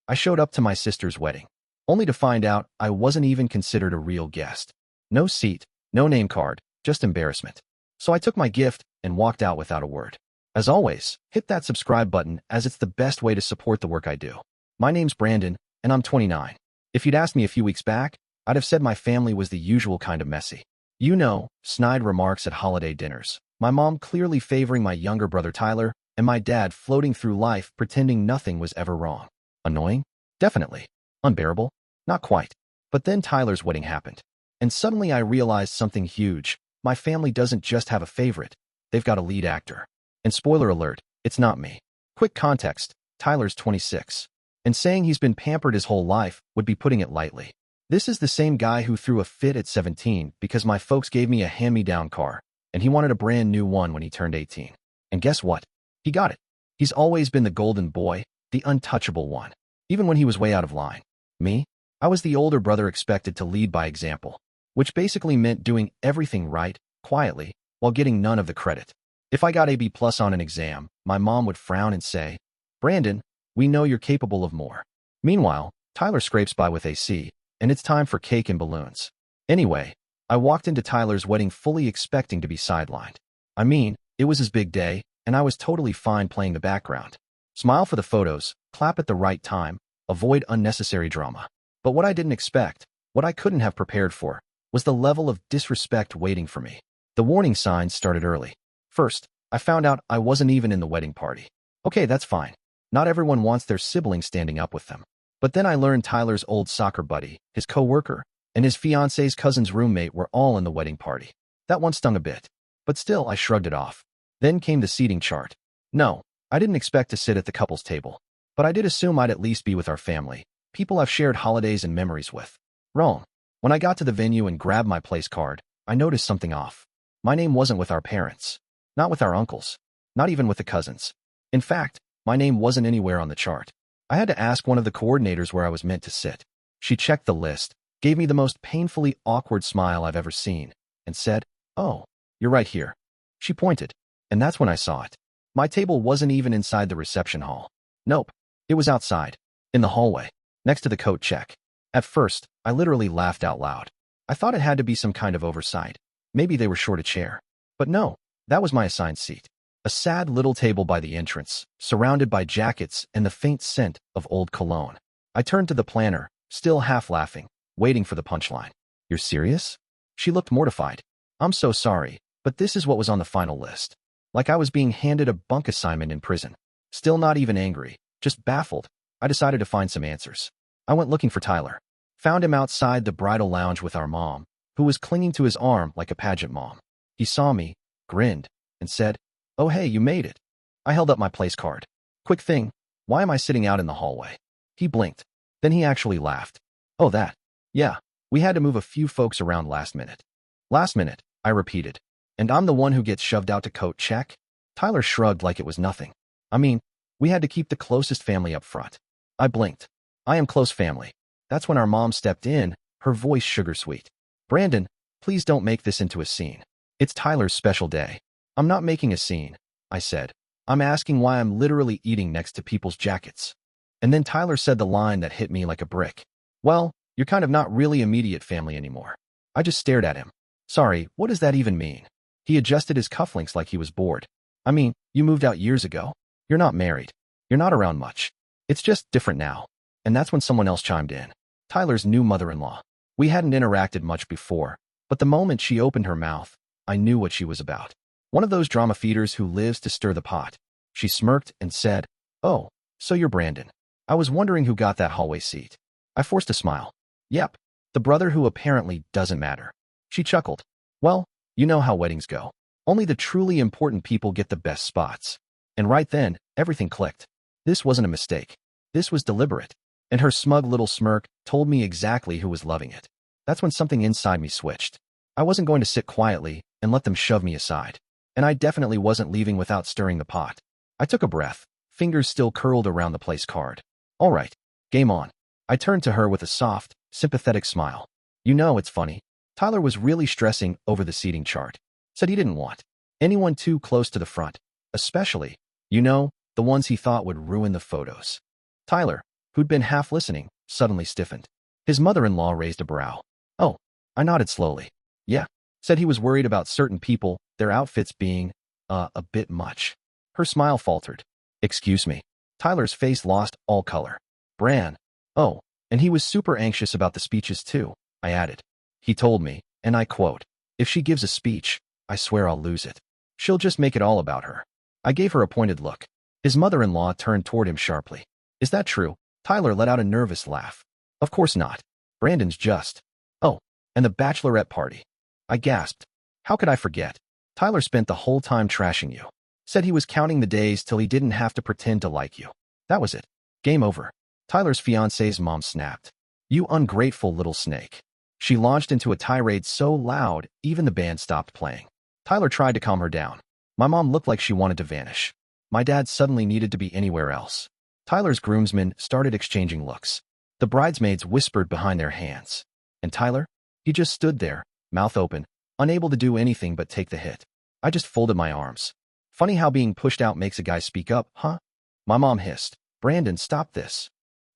I showed up to my sister's wedding, only to find out I wasn't even considered a real guest. No seat, no name card, just embarrassment. So I took my gift and walked out without a word. As always, hit that subscribe button as it's the best way to support the work I do. My name's Brandon, and I'm 29. If you'd asked me a few weeks back, I'd have said my family was the usual kind of messy. You know, snide remarks at holiday dinners, my mom clearly favoring my younger brother Tyler, and my dad floating through life pretending nothing was ever wrong. Annoying? Definitely. Unbearable? Not quite. But then Tyler's wedding happened. And suddenly I realized something huge. My family doesn't just have a favorite. They've got a lead actor. And spoiler alert, it's not me. Quick context, Tyler's 26. And saying he's been pampered his whole life would be putting it lightly. This is the same guy who threw a fit at 17 because my folks gave me a hand-me-down car, and he wanted a brand new one when he turned 18. And guess what? He got it. He's always been the golden boy, the untouchable one, even when he was way out of line. Me? I was the older brother expected to lead by example, which basically meant doing everything right, quietly, while getting none of the credit. If I got a B+ on an exam, my mom would frown and say, "Brandon, we know you're capable of more." Meanwhile, Tyler scrapes by with a C, and it's time for cake and balloons. Anyway, I walked into Tyler's wedding fully expecting to be sidelined. I mean, it was his big day, and I was totally fine playing the background. Smile for the photos, clap at the right time, avoid unnecessary drama. But what I didn't expect, what I couldn't have prepared for, was the level of disrespect waiting for me. The warning signs started early. First, I found out I wasn't even in the wedding party. Okay, that's fine. Not everyone wants their sibling standing up with them. But then I learned Tyler's old soccer buddy, his co-worker, and his fiancé's cousin's roommate were all in the wedding party. That one stung a bit. But still, I shrugged it off. Then came the seating chart. No, I didn't expect to sit at the couple's table. But I did assume I'd at least be with our family, people I've shared holidays and memories with. Wrong. When I got to the venue and grabbed my place card, I noticed something off. My name wasn't with our parents. Not with our uncles. Not even with the cousins. In fact, my name wasn't anywhere on the chart. I had to ask one of the coordinators where I was meant to sit. She checked the list, gave me the most painfully awkward smile I've ever seen, and said, "Oh, you're right here." She pointed, and that's when I saw it. My table wasn't even inside the reception hall. Nope, it was outside, in the hallway, next to the coat check. At first, I literally laughed out loud. I thought it had to be some kind of oversight. Maybe they were short a chair. But no, that was my assigned seat. A sad little table by the entrance, surrounded by jackets and the faint scent of old cologne. I turned to the planner, still half laughing, waiting for the punchline. "You're serious?" She looked mortified. "I'm so sorry, but this is what was on the final list." Like I was being handed a bunk assignment in prison. Still not even angry, just baffled, I decided to find some answers. I went looking for Tyler. Found him outside the bridal lounge with our mom, who was clinging to his arm like a pageant mom. He saw me, grinned, and said, "Oh hey, you made it." I held up my place card. "Quick thing, why am I sitting out in the hallway?" He blinked. Then he actually laughed. "Oh that. Yeah, we had to move a few folks around last minute." "Last minute," I repeated. "And I'm the one who gets shoved out to coat check?" Tyler shrugged like it was nothing. "I mean, we had to keep the closest family up front." I blinked. "I am close family." That's when our mom stepped in, her voice sugar-sweet. "Brandon, please don't make this into a scene. It's Tyler's special day." "I'm not making a scene," I said. "I'm asking why I'm literally eating next to people's jackets." And then Tyler said the line that hit me like a brick. "Well, you're kind of not really immediate family anymore." I just stared at him. "Sorry, what does that even mean?" He adjusted his cufflinks like he was bored. "I mean, you moved out years ago. You're not married. You're not around much. It's just different now." And that's when someone else chimed in. Tyler's new mother-in-law. We hadn't interacted much before, but the moment she opened her mouth, I knew what she was about. One of those drama feeders who lives to stir the pot. She smirked and said, "Oh, so you're Brandon. I was wondering who got that hallway seat." I forced a smile. "Yep, the brother who apparently doesn't matter." She chuckled. "Well, you know how weddings go. Only the truly important people get the best spots." And right then, everything clicked. This wasn't a mistake. This was deliberate. And her smug little smirk told me exactly who was loving it. That's when something inside me switched. I wasn't going to sit quietly and let them shove me aside. And I definitely wasn't leaving without stirring the pot. I took a breath, fingers still curled around the place card. "All right, game on." I turned to her with a soft, sympathetic smile. "You know, it's funny. Tyler was really stressing over the seating chart. Said he didn't want anyone too close to the front, especially, you know, the ones he thought would ruin the photos." "Tyler, who'd been half listening, suddenly stiffened. His mother-in-law raised a brow. Oh, I nodded slowly. Yeah, said he was worried about certain people, their outfits being, a bit much. Her smile faltered. Excuse me. Tyler's face lost all color. Bran. Oh, and he was super anxious about the speeches too, I added. He told me, and I quote, if she gives a speech, I swear I'll lose it. She'll just make it all about her. I gave her a pointed look. His mother-in-law turned toward him sharply. Is that true? Tyler let out a nervous laugh. Of course not. Brandon's just. Oh, and the bachelorette party. I gasped. How could I forget? Tyler spent the whole time trashing you. Said he was counting the days till he didn't have to pretend to like you. That was it. Game over. Tyler's fiance's mom snapped. You ungrateful little snake. She launched into a tirade so loud, even the band stopped playing. Tyler tried to calm her down. My mom looked like she wanted to vanish. My dad suddenly needed to be anywhere else. Tyler's groomsmen started exchanging looks. The bridesmaids whispered behind their hands. And Tyler? He just stood there, mouth open, unable to do anything but take the hit. I just folded my arms. Funny how being pushed out makes a guy speak up, huh? My mom hissed. Brandon, stop this.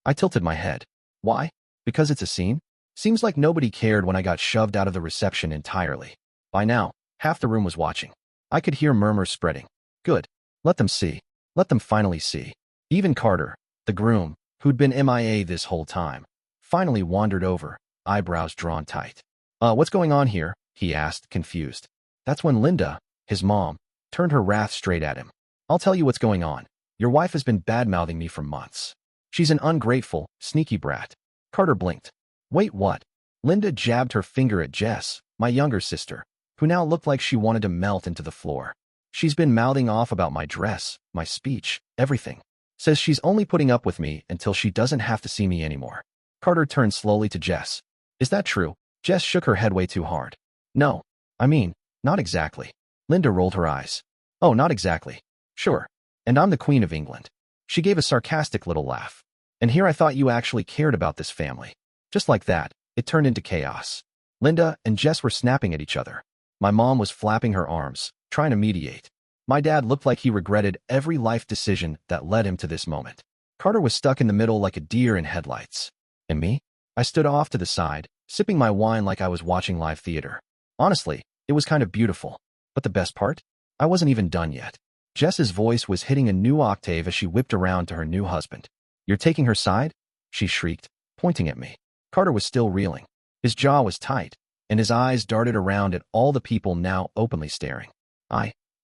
I tilted my head. Why? Because it's a scene? Seems like nobody cared when I got shoved out of the reception entirely. By now, half the room was watching. I could hear murmurs spreading. Good. Let them see. Let them finally see. Even Carter, the groom, who'd been MIA this whole time, finally wandered over, eyebrows drawn tight. What's going on here? He asked, confused. That's when Linda, his mom, turned her wrath straight at him. I'll tell you what's going on. Your wife has been bad-mouthing me for months. She's an ungrateful, sneaky brat. Carter blinked. Wait, what? Linda jabbed her finger at Jess, my younger sister, who now looked like she wanted to melt into the floor. She's been mouthing off about my dress, my speech, everything. Says she's only putting up with me until she doesn't have to see me anymore. Carter turned slowly to Jess. Is that true? Jess shook her head way too hard. No. I mean, not exactly. Linda rolled her eyes. Oh, not exactly. Sure. And I'm the Queen of England. She gave a sarcastic little laugh. And here I thought you actually cared about this family. Just like that, it turned into chaos. Linda and Jess were snapping at each other. My mom was flapping her arms, trying to mediate. My dad looked like he regretted every life decision that led him to this moment. Carter was stuck in the middle like a deer in headlights. And me? I stood off to the side, sipping my wine like I was watching live theater. Honestly, it was kind of beautiful. But the best part? I wasn't even done yet. Jess's voice was hitting a new octave as she whipped around to her new husband. You're taking her side? She shrieked, pointing at me. Carter was still reeling. His jaw was tight, and his eyes darted around at all the people now openly staring.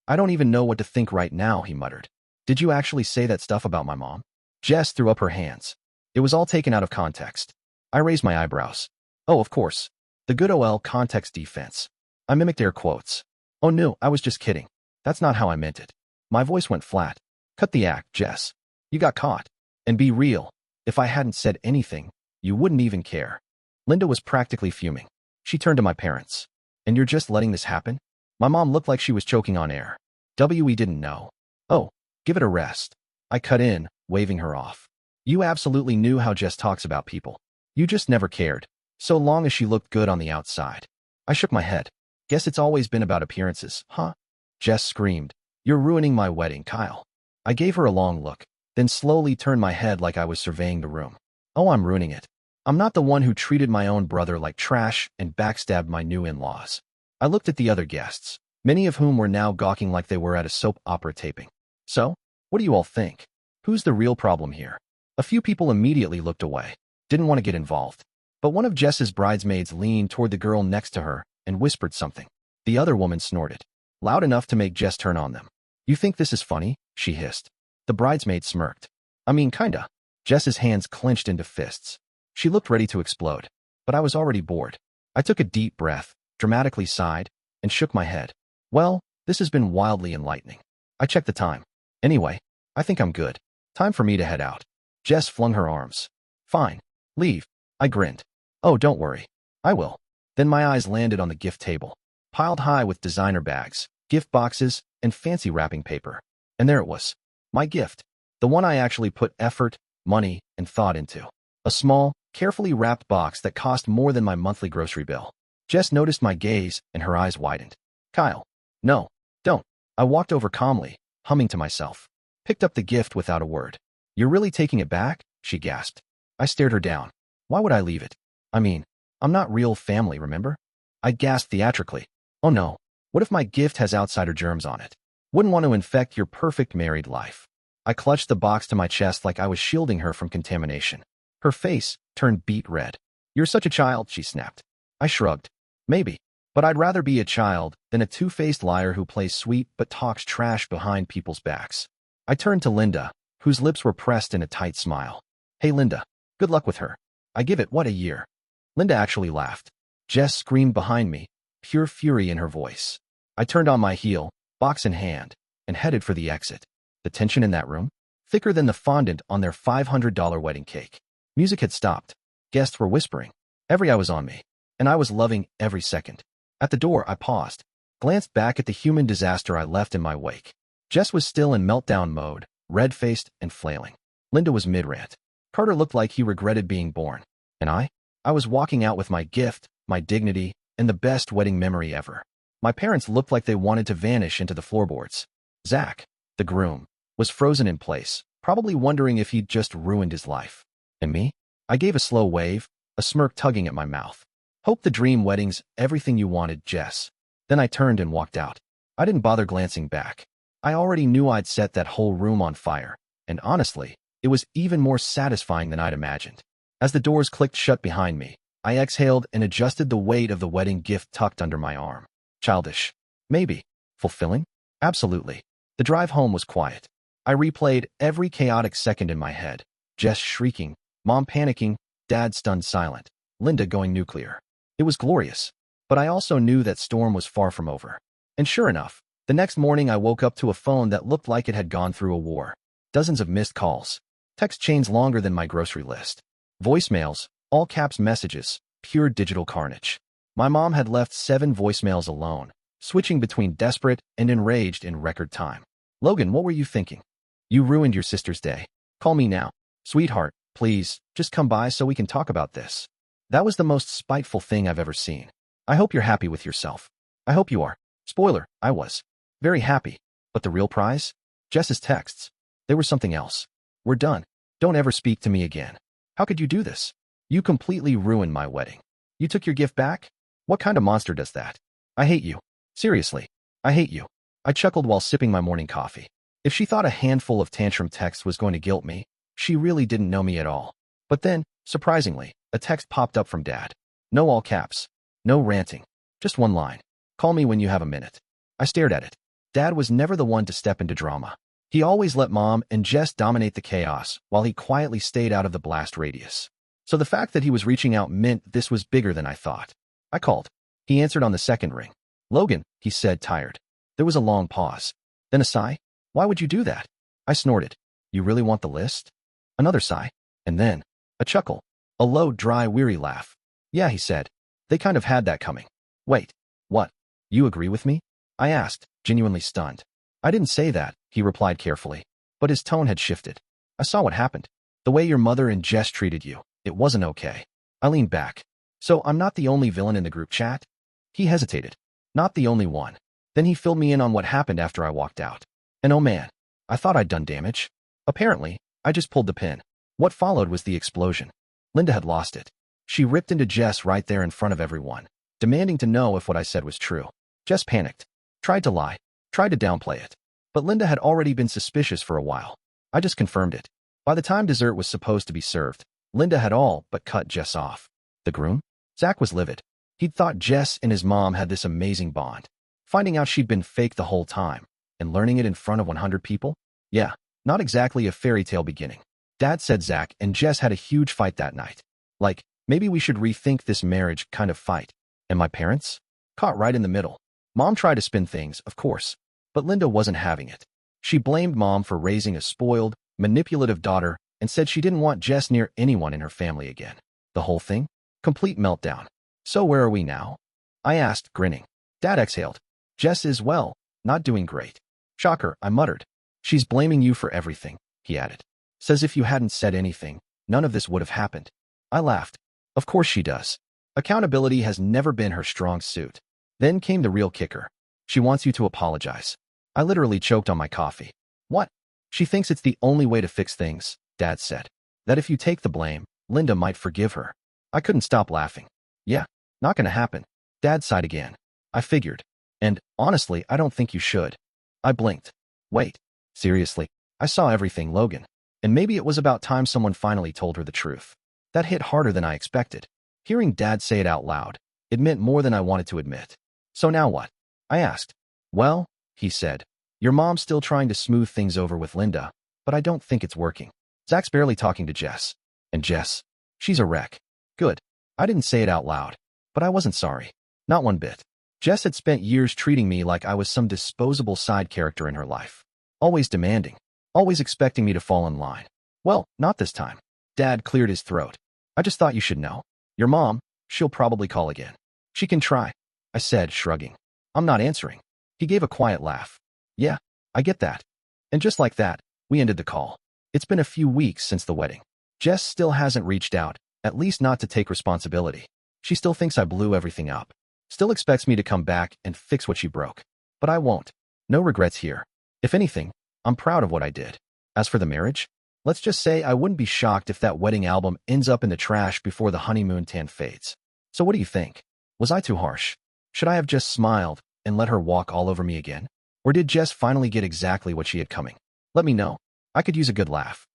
I don't even know what to think right now, he muttered. Did you actually say that stuff about my mom? Jess threw up her hands. It was all taken out of context. I raised my eyebrows. Oh, of course. The good OL context defense. I mimicked air quotes. Oh no, I was just kidding. That's not how I meant it. My voice went flat. Cut the act, Jess. You got caught. And be real. If I hadn't said anything, you wouldn't even care. Linda was practically fuming. She turned to my parents. And you're just letting this happen? My mom looked like she was choking on air. We didn't know. Oh, give it a rest. I cut in, waving her off. You absolutely knew how Jess talks about people. You just never cared, so long as she looked good on the outside. I shook my head. Guess it's always been about appearances, huh? Jess screamed. You're ruining my wedding, Kyle. I gave her a long look, then slowly turned my head like I was surveying the room. Oh, I'm ruining it. I'm not the one who treated my own brother like trash and backstabbed my new in-laws. I looked at the other guests, many of whom were now gawking like they were at a soap opera taping. So, what do you all think? Who's the real problem here? A few people immediately looked away, didn't want to get involved. But one of Jess's bridesmaids leaned toward the girl next to her and whispered something. The other woman snorted, loud enough to make Jess turn on them. You think this is funny? She hissed. The bridesmaid smirked. I mean, kinda. Jess's hands clenched into fists. She looked ready to explode, but I was already bored. I took a deep breath, dramatically sighed, and shook my head. Well, this has been wildly enlightening. I checked the time. Anyway, I think I'm good. Time for me to head out. Jess flung her arms. Fine. Leave. I grinned. Oh, don't worry. I will. Then my eyes landed on the gift table, piled high with designer bags, gift boxes, and fancy wrapping paper. And there it was. My gift. The one I actually put effort, money, and thought into. A small, carefully wrapped box that cost more than my monthly grocery bill. Jess noticed my gaze, and her eyes widened. Kyle. No. Don't. I walked over calmly, humming to myself. Picked up the gift without a word. You're really taking it back? She gasped. I stared her down. Why would I leave it? I mean, I'm not real family, remember? I gasped theatrically. Oh no, what if my gift has outsider germs on it? Wouldn't want to infect your perfect married life. I clutched the box to my chest like I was shielding her from contamination. Her face turned beet red. You're such a child, she snapped. I shrugged. Maybe, but I'd rather be a child than a two-faced liar who plays sweet but talks trash behind people's backs. I turned to Linda, whose lips were pressed in a tight smile. Hey Linda, good luck with her. I give it, what, a year? Linda actually laughed. Jess screamed behind me, pure fury in her voice. I turned on my heel, box in hand, and headed for the exit. The tension in that room? Thicker than the fondant on their $500 wedding cake. Music had stopped. Guests were whispering. Every eye was on me, and I was loving every second. At the door, I paused, glanced back at the human disaster I left in my wake. Jess was still in meltdown mode, red-faced and flailing. Linda was mid-rant. Carter looked like he regretted being born. And I was walking out with my gift, my dignity, and the best wedding memory ever. My parents looked like they wanted to vanish into the floorboards. Zach, the groom, was frozen in place, probably wondering if he'd just ruined his life. And me? I gave a slow wave, a smirk tugging at my mouth. Hope the dream wedding's everything you wanted, Jess. Then I turned and walked out. I didn't bother glancing back. I already knew I'd set that whole room on fire, and honestly, it was even more satisfying than I'd imagined. As the doors clicked shut behind me, I exhaled and adjusted the weight of the wedding gift tucked under my arm. Childish. Maybe. Fulfilling? Absolutely. The drive home was quiet. I replayed every chaotic second in my head. Jess shrieking, Mom panicking, Dad stunned silent, Linda going nuclear. It was glorious. But I also knew that storm was far from over. And sure enough, the next morning I woke up to a phone that looked like it had gone through a war. Dozens of missed calls. Text chains longer than my grocery list. Voicemails, all caps messages, pure digital carnage. My mom had left 7 voicemails alone, switching between desperate and enraged in record time. Logan, what were you thinking? You ruined your sister's day. Call me now. Sweetheart, please, just come by so we can talk about this. That was the most spiteful thing I've ever seen. I hope you're happy with yourself. I hope you are. Spoiler, I was. Very happy. But the real prize? Jess's texts. They were something else. We're done. Don't ever speak to me again. How could you do this? You completely ruined my wedding. You took your gift back? What kind of monster does that? I hate you. Seriously, I hate you. I chuckled while sipping my morning coffee. If she thought a handful of tantrum texts was going to guilt me, she really didn't know me at all. But then, surprisingly, a text popped up from Dad. No all caps. No ranting. Just one line. Call me when you have a minute. I stared at it. Dad was never the one to step into drama. He always let Mom and Jess dominate the chaos while he quietly stayed out of the blast radius. So the fact that he was reaching out meant this was bigger than I thought. I called. He answered on the second ring. Logan, he said, tired. There was a long pause. Then a sigh. Why would you do that? I snorted. You really want the list? Another sigh. And then a chuckle. A low, dry, weary laugh. Yeah, he said. They kind of had that coming. Wait. What? You agree with me? I asked, genuinely stunned. I didn't say that, he replied carefully. But his tone had shifted. I saw what happened. The way your mother and Jess treated you. It wasn't okay. I leaned back. So I'm not the only villain in the group chat? He hesitated. Not the only one. Then he filled me in on what happened after I walked out. And oh man, I thought I'd done damage. Apparently, I just pulled the pin. What followed was the explosion. Linda had lost it. She ripped into Jess right there in front of everyone, demanding to know if what I said was true. Jess panicked. Tried to lie. Tried to downplay it. But Linda had already been suspicious for a while. I just confirmed it. By the time dessert was supposed to be served, Linda had all but cut Jess off. The groom? Zach was livid. He'd thought Jess and his mom had this amazing bond. Finding out she'd been fake the whole time, and learning it in front of 100 people? Yeah, not exactly a fairy tale beginning. Dad said Zach and Jess had a huge fight that night. Like, maybe we should rethink this marriage kind of fight. And my parents? Caught right in the middle. Mom tried to spin things, of course, but Linda wasn't having it. She blamed Mom for raising a spoiled, manipulative daughter and said she didn't want Jess near anyone in her family again. The whole thing? Complete meltdown. So where are we now? I asked, grinning. Dad exhaled. Jess is, well, not doing great. Shocker, I muttered. She's blaming you for everything, he added. Says if you hadn't said anything, none of this would have happened. I laughed. Of course she does. Accountability has never been her strong suit. Then came the real kicker. She wants you to apologize. I literally choked on my coffee. What? She thinks it's the only way to fix things, Dad said. That if you take the blame, Linda might forgive her. I couldn't stop laughing. Yeah, not gonna happen. Dad sighed again. I figured. And, honestly, I don't think you should. I blinked. Wait. Seriously. I saw everything, Logan. And maybe it was about time someone finally told her the truth. That hit harder than I expected. Hearing Dad say it out loud, it meant more than I wanted to admit. So now what? I asked. Well, he said, your mom's still trying to smooth things over with Linda, but I don't think it's working. Zach's barely talking to Jess. And Jess? She's a wreck. Good. I didn't say it out loud, but I wasn't sorry. Not one bit. Jess had spent years treating me like I was some disposable side character in her life. Always demanding. Always expecting me to fall in line. Well, not this time. Dad cleared his throat. I just thought you should know. Your mom, she'll probably call again. She can try, I said, shrugging. I'm not answering. He gave a quiet laugh. Yeah, I get that. And just like that, we ended the call. It's been a few weeks since the wedding. Jess still hasn't reached out, at least not to take responsibility. She still thinks I blew everything up. Still expects me to come back and fix what she broke. But I won't. No regrets here. If anything, I'm proud of what I did. As for the marriage, let's just say I wouldn't be shocked if that wedding album ends up in the trash before the honeymoon tan fades. So what do you think? Was I too harsh? Should I have just smiled and let her walk all over me again? Or did Jess finally get exactly what she had coming? Let me know. I could use a good laugh.